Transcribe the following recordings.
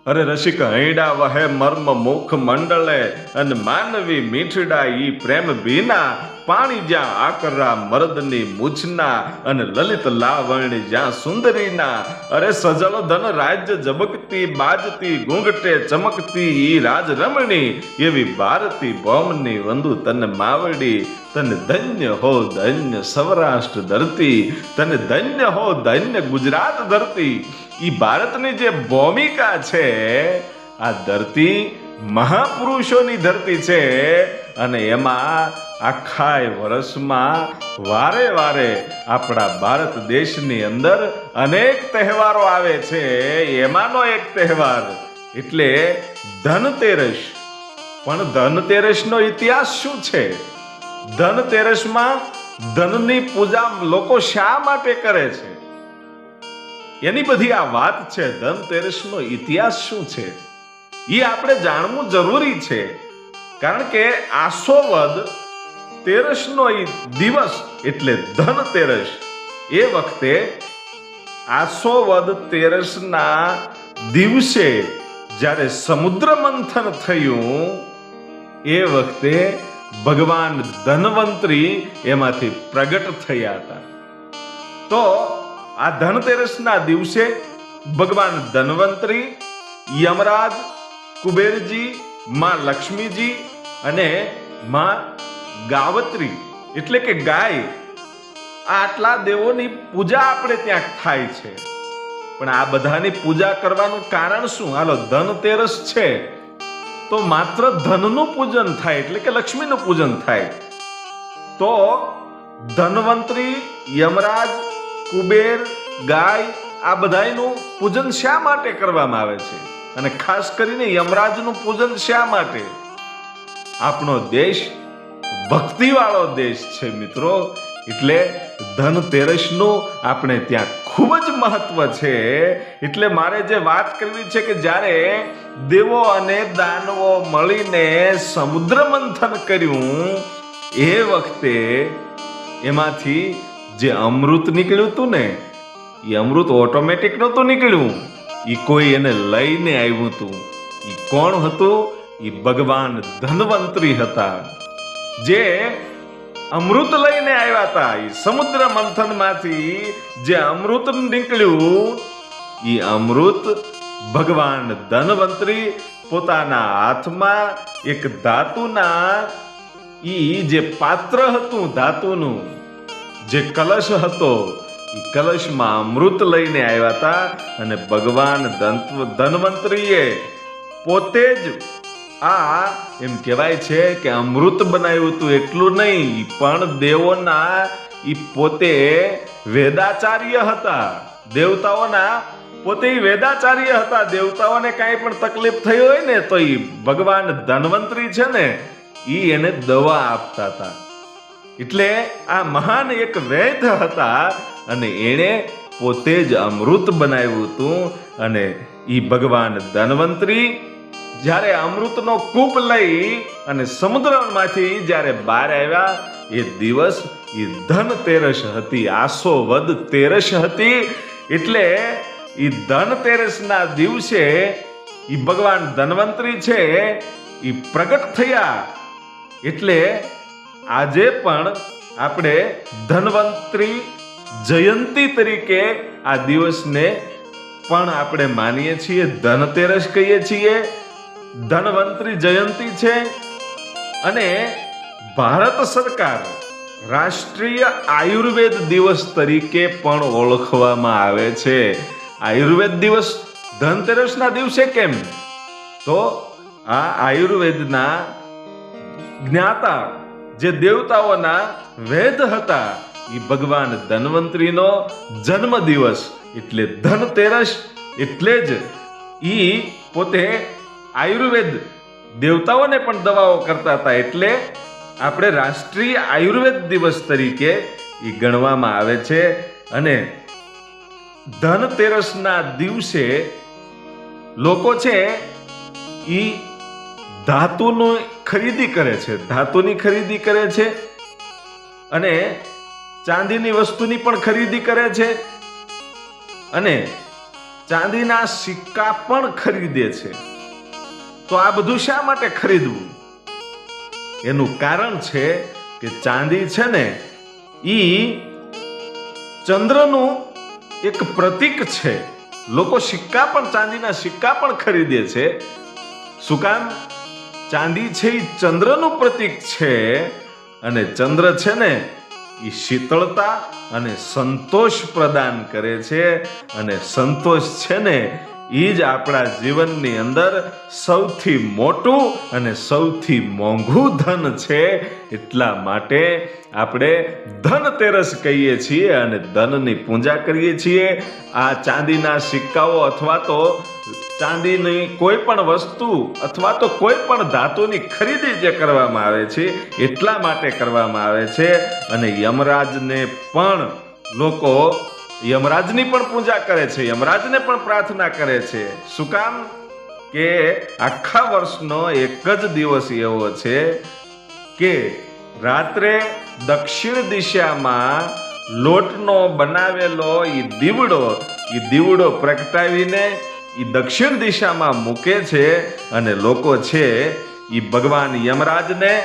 અરે રસિક હૈડા વહે મર્મ મુખ મંડળે અને માનવી મીઠડા ઈ પ્રેમ ભીના પાણી જ્યાં આકરા મર્દની મૂછના અને લલિત લાવણી જ્યાં સુંદરીના અરે સજળ ધન રાજ્ય જબકતી બાજતી ઘૂંઘટે ચમકતી ઈ રાજ રમણી એવી ભારતી ભૌમની વંદુ તને માવડી તને ધન્ય હો ધન્ય સૌરાષ્ટ્ર ધરતી તને ધન્ય હો ધન્ય ગુજરાત ધરતી ઈ ભારતની જે ભૂમિકા છે આ ધરતી મહાપુરુષોની ધરતી છે અને એમાં આખા વર્ષમાં વારે વારે આપણા ભારત દેશની અંદર અનેક તહેવારો આવે છે એમાંનો એક તહેવાર એટલે ધનતેરસ પણ ધનતેરસનો ઇતિહાસ શું છે ધનતેરસમાં ધનની પૂજા લોકો શા માટે કરે છે એની બધી આ વાત છે ધનતેરસનો ઇતિહાસ શું છે એ આપણે જાણવું જરૂરી છે કારણ કે આસો વદ તેરસનો દિવસ એટલે ધનતેરસ એ વખતે આસો વદ તેરસના દિવસે જ્યારે સમુદ્ર મંથન થયું એ વખતે ભગવાન ધન્વંતરી એમાંથી પ્રગટ થયા હતા તો આ ધનતેરસના દિવસે ભગવાન ધન્વંતરી યમરાજ કુબેરજી માં લક્ષ્મીજી અને માં ગાવત્રી એટલે કે ગાય આટલા દેવોની પૂજા આપણે ત્યાં થાય છે પણ આ બધાની પૂજા કરવાનું કારણ શું હાલો ધનતેરસ છે તો માત્ર ધનનું પૂજન થાય એટલે કે લક્ષ્મીનું પૂજન થાય તો ધન્વંતરી યમરાજ કુબેર ગાય આ બધાનું પૂજન શા માટે કરવામાં આવે છે અને ખાસ કરીને યમરાજનું પૂજન શા માટે આપણો દેશ ભક્તિવાળો દેશ છે મિત્રો એટલે ધનતેરસનું આપણે ત્યાં ખૂબ જ મહત્વ છે એટલે મારે જે વાત કરવી છે કે જ્યારે દેવો અને દાનવો મળીને સમુદ્ર મંથન કર્યું એ વખતે એમાંથી જે અમૃત નીકળ્યું હતું ને એ અમૃત ઓટોમેટિક નહોતું નીકળ્યું એ કોઈ એને લઈને આવ્યું હતું એ કોણ હતું એ ભગવાન ધન્વંતરી હતા જે અમૃત લઈને આવ્યા હતા એ સમુદ્ર મંથન માંથી જે અમૃત નીકળ્યું એ અમૃત ભગવાન ધન્વંતરી પોતાના હાથમાં એક ધાતુના ઈ જે પાત્ર હતું ધાતુનું જે કલશ હતો એ કલશમાં અમૃત લઈને આવ્યા હતા અને ભગવાન ધન્વંતરીએ પોતે જ આ એમ કહેવાય છે કે અમૃત બનાવ્યું હતું એટલું નહીં પણ દેવોના એ પોતે વેદાચાર્ય હતા દેવતાઓના પોતે વેદાચાર્ય હતા દેવતાઓને કાંઈ પણ તકલીફ થઈ હોય ને તો એ ભગવાન ધન્વંતરી છે ને એ એને દવા આપતા હતા એટલે આ મહાન એક વૈદ્ય હતા અને એણે પોતે જ અમૃત બનાવ્યું હતું અને એ ભગવાન ધન્વંતરી જ્યારે અમૃતનો કૂપ લઈ અને સમુદ્રમાંથી જ્યારે બહાર આવ્યા એ દિવસ એ ધનતેરસ હતી આસો વદ તેરસ હતી એટલે એ ધનતેરસના દિવસે એ ભગવાન ધન્વંતરી છે એ પ્રગટ થયા એટલે આજે પણ આપણે ધન્વંતરી જયંતી તરીકે આ દિવસને પણ આપણે માનીએ છીએ ધનતેરસ કહીએ છીએ ધન્વંતરી જયંતી છે અને ભારત સરકાર રાષ્ટ્રીય આયુર્વેદ દિવસ તરીકે પણ ઓળખવામાં આવે છે આયુર્વેદ દિવસ ધનતેરસના દિવસે કેમ તો આ આયુર્વેદના જ્ઞાતા જે દેવતાઓના વેદ હતા એ ભગવાન ધન્વંતરીનો જન્મ દિવસ એટલે ધનતેરસ એટલે જ ઈ પોતે આયુર્વેદ દેવતાઓને પણ દવાઓ કરતા હતા એટલે આપણે રાષ્ટ્રીય આયુર્વેદ દિવસ તરીકે એ ગણવામાં આવે છે અને ધનતેરસના દિવસે લોકો છે એ ધાતુની ખરીદી કરે છે ધાતુની ખરીદી કરે છે અને ચાંદીની વસ્તુની પણ ખરીદી કરે છે અને ચાંદીના સિક્કા પણ ખરીદે છે. તો આ બધું શા માટે ખરીદવું? એનું કારણ છે કે ચાંદી છે ને ઈ ચંદ્રનું એક પ્રતીક છે. લોકો સિક્કા પણ, ચાંદીના સિક્કા પણ ખરીદે છે. શું કામ? ચાંદી છે એ ચંદ્રનું પ્રતીક છે, અને ચંદ્ર છે ને એ શીતળતા અને સંતોષ પ્રદાન કરે છે, અને સંતોષ છે ને એ જ આપણા જીવનની અંદર સૌથી મોટું અને સૌથી મોંઘું ધન છે. એટલા માટે આપણે ધનતેરસ કહીએ છીએ અને ધનની પૂજા કરીએ છીએ. આ ચાંદીના સિક્કાઓ અથવા તો ચાંદીની કોઈ પણ વસ્તુ અથવા તો કોઈ પણ ધાતુની ખરીદી જે કરવામાં આવે છે એટલા માટે કરવામાં આવે છે. અને યમરાજને પણ લોકો યમરાજની પણ પૂજા કરે છે, યમરાજને પણ પ્રાર્થના કરે છે. શું કામ? કે આખા વર્ષનો એક જ દિવસ એવો છે કે રાત્રે દક્ષિણ દિશામાં લોટનો બનાવેલો એ દીવડો પ્રગટાવીને એ દક્ષિણ દિશામાં મૂકે છે, અને લોકો છે એ ભગવાન યમરાજને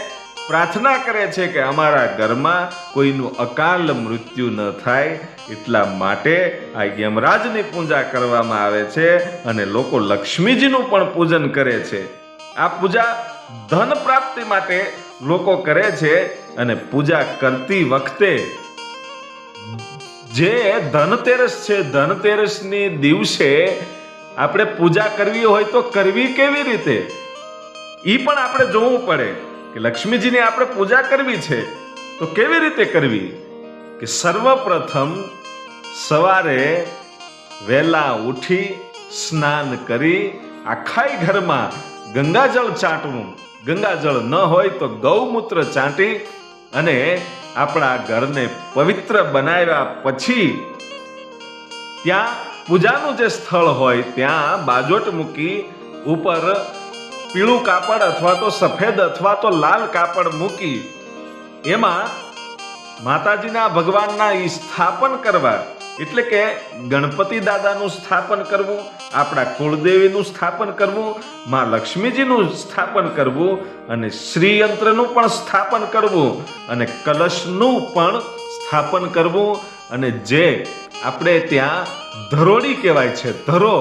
પ્રાર્થના કરે છે કે અમારા ઘરમાં કોઈનું અકાલ મૃત્યુ ન થાય. એટલા માટે આ યમરાજની પૂજા કરવામાં આવે છે, અને લોકો લક્ષ્મીજીનું પણ પૂજન કરે છે. આ પૂજા ધન પ્રાપ્તિ માટે લોકો કરે છે. અને પૂજા કરતી વખતે જે ધનતેરસ છે, ધનતેરસની દિવસે આપણે પૂજા કરવી હોય તો કરવી કેવી રીતે, એ પણ આપણે જોવું પડે કે લક્ષ્મીજીની આપણે પૂજા કરવી છે તો કેવી રીતે કરવી. કે સર્વપ્રથમ સવારે વહેલા ઉઠી સ્નાન કરી આખાય ઘરમાં ગંગાજળ ચાટવું. ગંગાજળ ન હોય તો ગૌમૂત્ર ચાટી અને આપણા ઘરને પવિત્ર બનાવ્યા પછી ત્યાં પૂજાનું જે સ્થળ હોય ત્યાં બાજોટ મૂકી ઉપર પીળું કાપડ અથવા તો સફેદ અથવા તો લાલ કાપડ મૂકી એમાં માતાજીના ભગવાનના સ્થાપન કરવા. એટલે કે ગણપતિ દાદાનું સ્થાપન કરવું, આપણા કુળદેવીનું સ્થાપન કરવું, માં લક્ષ્મીજીનું સ્થાપન કરવું, અને શ્રીયંત્રનું પણ સ્થાપન કરવું, અને કલશનું પણ સ્થાપન કરવું. અને જે આપણે ત્યાં ધરોડી કહેવાય છે, ધરો,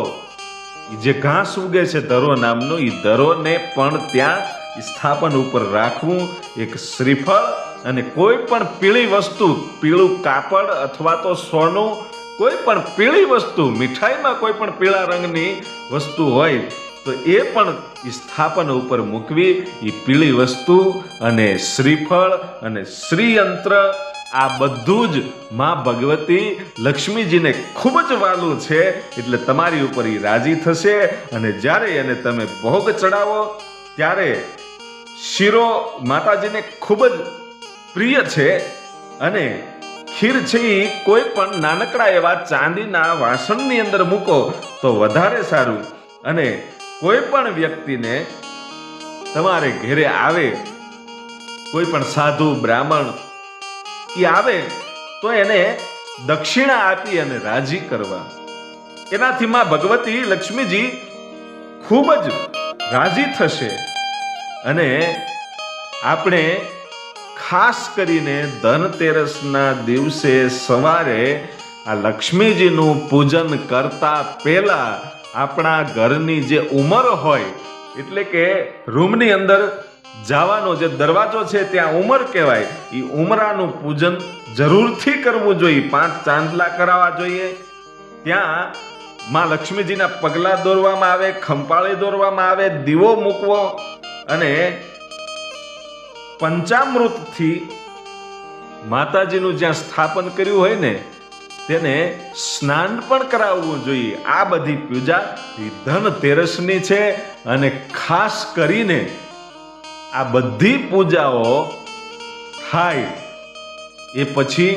જે ઘાસ ઉગે છે ધરો નામનું, એ ધરોને પણ ત્યાં સ્થાપન ઉપર રાખવું. એક શ્રીફળ અને કોઈ પણ પીળી વસ્તુ, પીળું કાપડ અથવા તો સોનું, કોઈ પણ પીળી વસ્તુ, મીઠાઈમાં કોઈ પણ પીળા રંગની વસ્તુ હોય તો એ પણ સ્થાપન ઉપર મૂકવી. એ પીળી વસ્તુ અને શ્રીફળ અને શ્રીયંત્ર આ બધું જ માં ભગવતી લક્ષ્મીજીને ખૂબ જ વાલું છે. એટલે તમારી ઉપર એ રાજી થશે. અને જ્યારે એને તમે ભોગ ચડાવો ત્યારે શીરો માતાજીને ખૂબ જ પ્રિય છે, અને ખીર છે એ કોઈ પણ નાનકડા એવા ચાંદીના વાસણની અંદર મૂકો તો વધારે સારું. અને કોઈ પણ વ્યક્તિને તમારે ઘેરે આવે, કોઈ પણ સાધુ બ્રાહ્મણ એ આવે તો એને દક્ષિણા આપી અને રાજી કરવા. એનાથી માં ભગવતી લક્ષ્મીજી ખૂબ જ રાજી થશે. અને આપણે ખાસ કરીને ધનતેરસના દિવસે સવારે આ લક્ષ્મીજીનું પૂજન કરતા પહેલા આપણા ઘરની જે ઉંમર હોય, એટલે કે રૂમની અંદર જવાનો જે દરવાજો છે ત્યાં ઉંમર કહેવાય, એ ઉંમરાનું પૂજન જરૂરથી કરવું જોઈએ. 5 ચાંદલા કરાવવા જોઈએ. ત્યાં માં લક્ષ્મીજીના પગલા દોરવામાં આવે, ખંપાળી દોરવામાં આવે, દીવો મૂકવો, અને પંચામૃતથી માતાજીનું જ્યાં સ્થાપન કર્યું હોય ને તેને સ્નાન પણ કરાવવું જોઈએ. આ બધી પૂજા ધનતેરસની છે. અને ખાસ કરીને આ બધી પૂજાઓ થાય એ પછી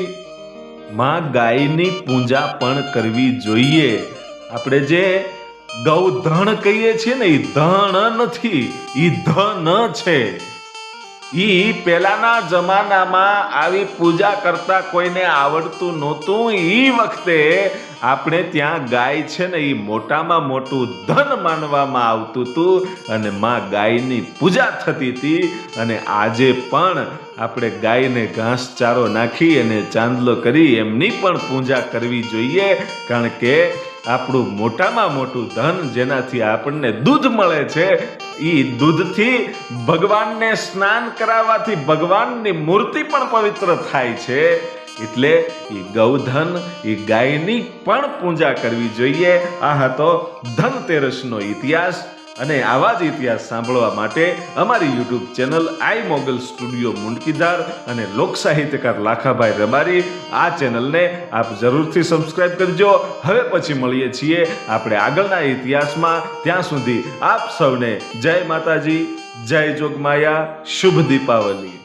માં ગાયની પૂજા પણ કરવી જોઈએ. આપણે જે ગૌધન કહીએ છીએ ને, એ ધન નથી, એ ધન છે. ઈ પહેલાના જમાનામાં આવી પૂજા કરતા કોઈને આવડતું નહોતું. ઈ વખતે આપણે ત્યાં ગાય છે ને એ મોટામાં મોટું ધન માનવામાં આવતું હતું અને માં ગાયની પૂજા થતી હતી. અને આજે પણ આપણે ગાયને ઘાસચારો નાખી અને ચાંદલો કરી એમની પણ પૂજા કરવી જોઈએ, કારણ કે આપણું મોટામાં મોટું ધન જેનાથી આપણને દૂધ મળે છે, એ દૂધથી ભગવાનને સ્નાન કરાવવાથી ભગવાનની મૂર્તિ પણ પવિત્ર થાય છે. એટલે એ ગૌધન, એ ગાયની પણ પૂજા કરવી જોઈએ. આ હતો ધનતેરસનો ઇતિહાસ. અને આવા જ ઇતિહાસ સાંભળવા માટે અમારી યુટ્યુબ ચેનલ આઈ મોગલ સ્ટુડિયો મુંડકીધાર અને લોક સાહિત્યકાર લાખાભાઈ રબારી, આ ચેનલને આપ જરૂરથી સબસ્ક્રાઇબ કરજો. હવે પછી મળીએ છીએ આપણે આગળના ઇતિહાસમાં. ત્યાં સુધી આપ સૌને જય માતાજી, જય જોગમાયા, શુભ દીપાવલી.